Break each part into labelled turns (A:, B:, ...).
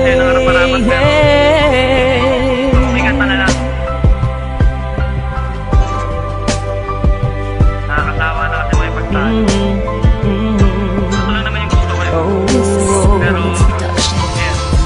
A: Kaya nangarap-harapan pero sikat pa na lang. Nakakatawa na kasi may pagtaan. Ito lang naman yung gusto ko pero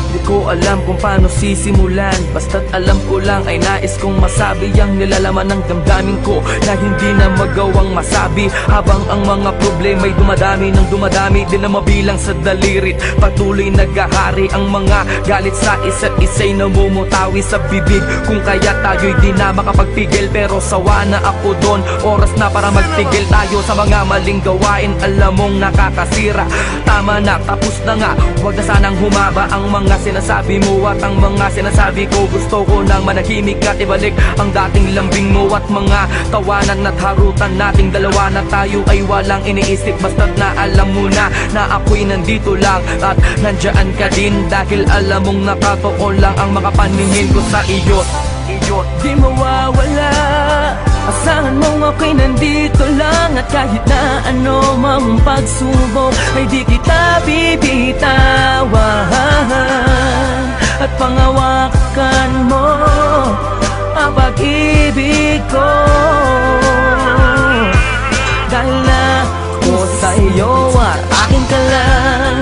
B: di ko alam kung paano sisimulan, basta't alam ko lang ay nais kong masabi ang nilalaman ng damdamin ko na hindi na magawang masabi. Habang ang mga problema'y dumadami ng dumadami, di na mabilang sa dalirit. Patuloy naghahari ang mga galit sa isa't isa'y namumutawi sa bibig. Kung kaya tayo'y di na makapagpigil, pero sawa na ako doon. Oras na para magtigil tayo sa mga maling gawain, alam mong nakakasira. Tama na, tapos na nga, huwag na sanang humaba ang mga sinasabi mo at ang mga sinasabi ko. Gusto ko nang manahimik at ibalik ang dating lambing mo at mga tawanan at harutan nating dalawa na tayo ay walang iniisip. Basta't na alam mo na ako'y nandito lang at nandyan ka din, dahil alam mong nakatoko lang ang mga paningin ko sa iyo. Di mawawala, asahan mong ako'y nandito lang, at kahit na ano mang pagsubok ay di kita bibitawan. At pangawakan mo ang pag-ibig ko, dahil na ako sa iyo at akin ka lang.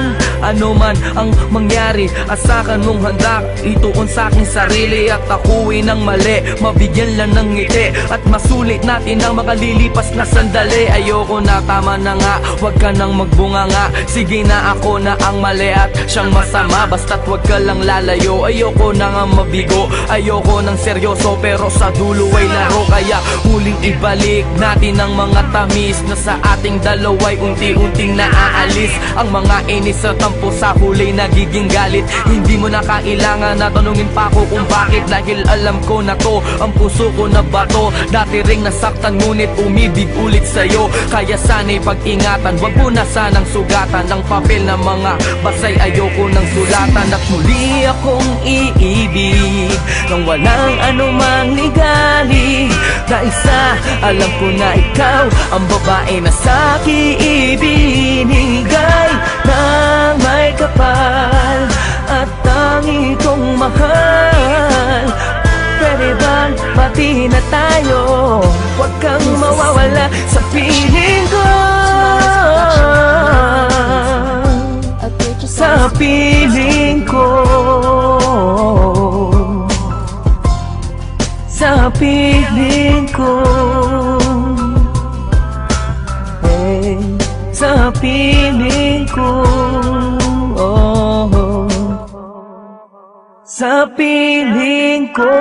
B: Ano man ang mangyari, asakan mong handa ituon sa aking sarili, at ako'y nang mali, mabigyan lang ng ngiti at masulit natin ang makalilipas na sandali. Ayoko na, tama na nga, wag ka nang magbunga nga. Sige na, ako na ang mali at siyang masama, basta't wag ka lang lalayo. Ayoko na nga mabigo, ayoko nang seryoso, pero sa dulo ay laro. Kaya huling ibalik natin ang mga tamis na sa ating dalawa'y unti-unting naaalis. Ang mga inis at tampo sa huli nagiging galit. Hindi mo na kailangan na tanungin pa ako kung bakit, dahil alam ko na to, ang puso ko na bato. Dati ring nasaktan ngunit umibig ulit sa'yo, kaya sana'y pag-ingatan, wag mo na sanang sugatan ng papel na mga basay. Ayoko nang sulatan at muli akong iibig nang walang anumang ligali, dahil sa alam ko na ikaw ang babae na sa'kin ibinigay ng may kapal at tangi kong mahal. Pwede bang pati na tayo, huwag kang mawawala sa piling ko, sa piling ko, sa piling ko, hey, sa piling ko, oh, sa piling ko.